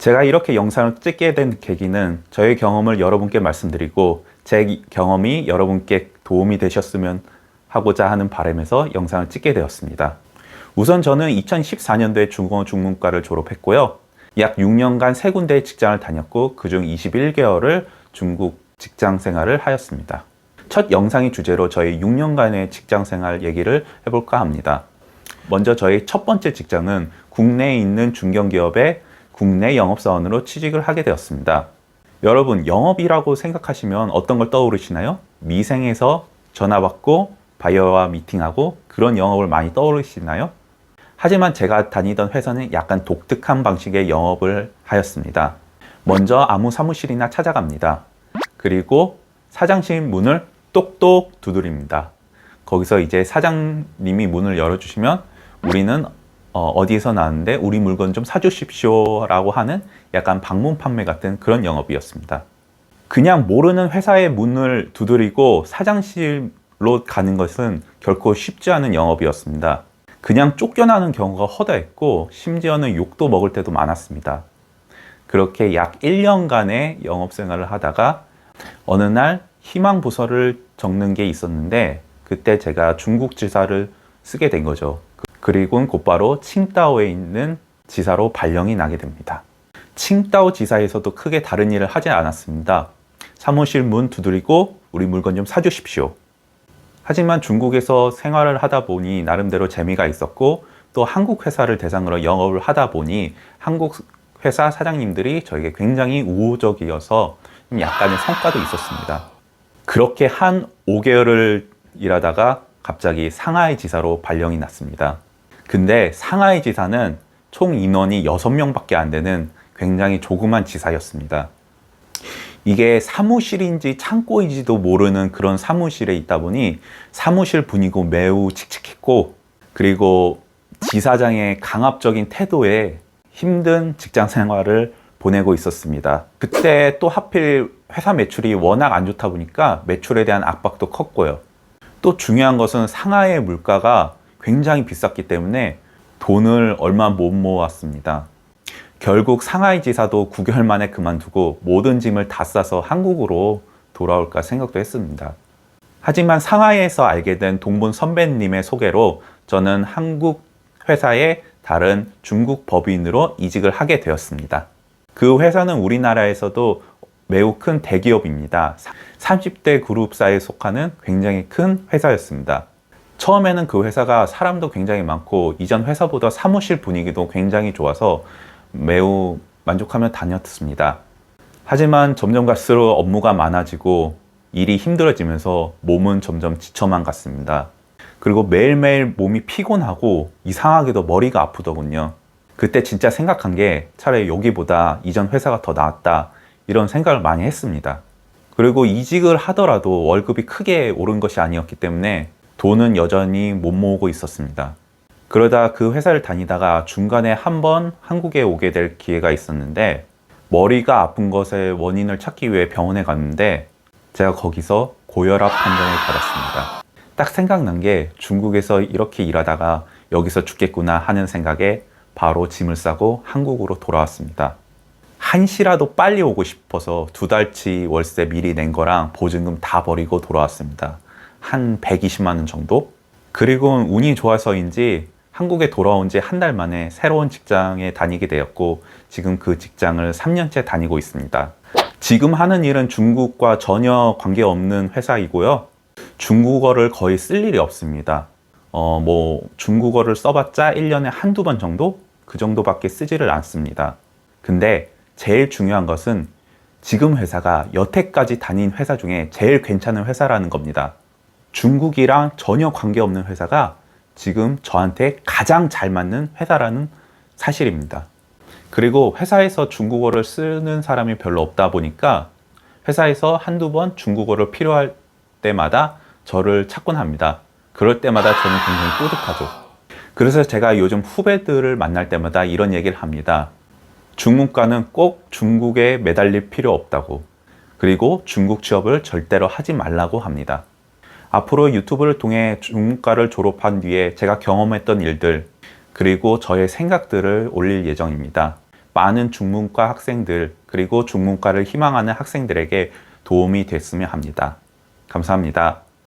제가 이렇게 영상을 찍게 된 계기는 저의 경험을 여러분께 말씀드리고 제 경험이 여러분께 도움이 되셨으면 하고자 하는 바람에서 영상을 찍게 되었습니다. 우선 저는 2014년도에 중공업 중문과를 졸업했고요. 약 6년간 3군데의 직장을 다녔고 그중 21개월을 중국 직장 생활을 하였습니다. 첫 영상의 주제로 저희 6년간의 직장 생활 얘기를 해볼까 합니다. 먼저 저희 첫 번째 직장은 국내에 있는 중견기업의 국내 영업사원으로 취직을 하게 되었습니다. 여러분, 영업이라고 생각하시면 어떤 걸 떠오르시나요? 미생에서 전화 받고 바이어와 미팅하고 그런 영업을 많이 떠오르시나요? 하지만 제가 다니던 회사는 약간 독특한 방식의 영업을 하였습니다. 먼저 아무 사무실이나 찾아갑니다. 그리고 사장실 문을 똑똑 두드립니다. 거기서 이제 사장님이 문을 열어주시면 우리는 어디에서 나왔는데 우리 물건 좀 사주십시오 라고 하는 약간 방문 판매 같은 그런 영업이었습니다. 그냥 모르는 회사의 문을 두드리고 사장실로 가는 것은 결코 쉽지 않은 영업이었습니다. 그냥 쫓겨나는 경우가 허다했고 심지어는 욕도 먹을 때도 많았습니다. 그렇게 약 1년간의 영업 생활을 하다가 어느 날 희망 부서를 적는 게 있었는데 그때 제가 중국 지사를 쓰게 된 거죠. 그리고 곧바로 칭다오에 있는 지사로 발령이 나게 됩니다. 칭다오 지사에서도 크게 다른 일을 하지 않았습니다. 사무실 문 두드리고 우리 물건 좀 사주십시오. 하지만 중국에서 생활을 하다 보니 나름대로 재미가 있었고 또 한국 회사를 대상으로 영업을 하다 보니 한국 회사 사장님들이 저에게 굉장히 우호적이어서 약간의 성과도 있었습니다. 그렇게 한 5개월을 일하다가 갑자기 상하이 지사로 발령이 났습니다. 근데 상하이 지사는 총 인원이 6명밖에 안 되는 굉장히 조그만 지사였습니다. 이게 사무실인지 창고인지도 모르는 그런 사무실에 있다 보니 사무실 분위기가 매우 칙칙했고 그리고 지사장의 강압적인 태도에 힘든 직장 생활을 보내고 있었습니다. 그때 또 하필 회사 매출이 워낙 안 좋다 보니까 매출에 대한 압박도 컸고요. 또 중요한 것은 상하이의 물가가 굉장히 비쌌기 때문에 돈을 얼마 못 모았습니다. 결국 상하이 지사도 9개월 만에 그만두고 모든 짐을 다 싸서 한국으로 돌아올까 생각도 했습니다. 하지만 상하이에서 알게 된 동본 선배님의 소개로 저는 한국 회사의 다른 중국 법인으로 이직을 하게 되었습니다. 그 회사는 우리나라에서도 매우 큰 대기업입니다. 30대 그룹사에 속하는 굉장히 큰 회사였습니다. 처음에는 그 회사가 사람도 굉장히 많고 이전 회사보다 사무실 분위기도 굉장히 좋아서 매우 만족하며 다녔습니다. 하지만 점점 갈수록 업무가 많아지고 일이 힘들어지면서 몸은 점점 지쳐만 갔습니다. 그리고 매일매일 몸이 피곤하고 이상하게도 머리가 아프더군요. 그때 진짜 생각한 게 차라리 여기보다 이전 회사가 더 나았다 이런 생각을 많이 했습니다. 그리고 이직을 하더라도 월급이 크게 오른 것이 아니었기 때문에 돈은 여전히 못 모으고 있었습니다. 그러다 그 회사를 다니다가 중간에 한번 한국에 오게 될 기회가 있었는데 머리가 아픈 것의 원인을 찾기 위해 병원에 갔는데 제가 거기서 고혈압 판정을 받았습니다. 딱 생각난 게 중국에서 이렇게 일하다가 여기서 죽겠구나 하는 생각에 바로 짐을 싸고 한국으로 돌아왔습니다. 한시라도 빨리 오고 싶어서 2달치 월세 미리 낸 거랑 보증금 다 버리고 돌아왔습니다. 한 120만 원 정도? 그리고 운이 좋아서인지 한국에 돌아온 지 한 달 만에 새로운 직장에 다니게 되었고 지금 그 직장을 3년째 다니고 있습니다. 지금 하는 일은 중국과 전혀 관계없는 회사이고요. 중국어를 거의 쓸 일이 없습니다. 중국어를 써봤자 1년에 한두 번 정도? 그 정도밖에 쓰지를 않습니다. 근데 제일 중요한 것은 지금 회사가 여태까지 다닌 회사 중에 제일 괜찮은 회사라는 겁니다. 중국이랑 전혀 관계없는 회사가 지금 저한테 가장 잘 맞는 회사라는 사실입니다. 그리고 회사에서 중국어를 쓰는 사람이 별로 없다 보니까 회사에서 한두 번 중국어를 필요할 때마다 저를 찾곤 합니다. 그럴 때마다 저는 굉장히 뿌듯하죠. 그래서 제가 요즘 후배들을 만날 때마다 이런 얘기를 합니다. 중문과는 꼭 중국에 매달릴 필요 없다고. 그리고 중국 취업을 절대로 하지 말라고 합니다. 앞으로 유튜브를 통해 중문과를 졸업한 뒤에 제가 경험했던 일들 그리고 저의 생각들을 올릴 예정입니다. 많은 중문과 학생들 그리고 중문과를 희망하는 학생들에게 도움이 됐으면 합니다. 감사합니다.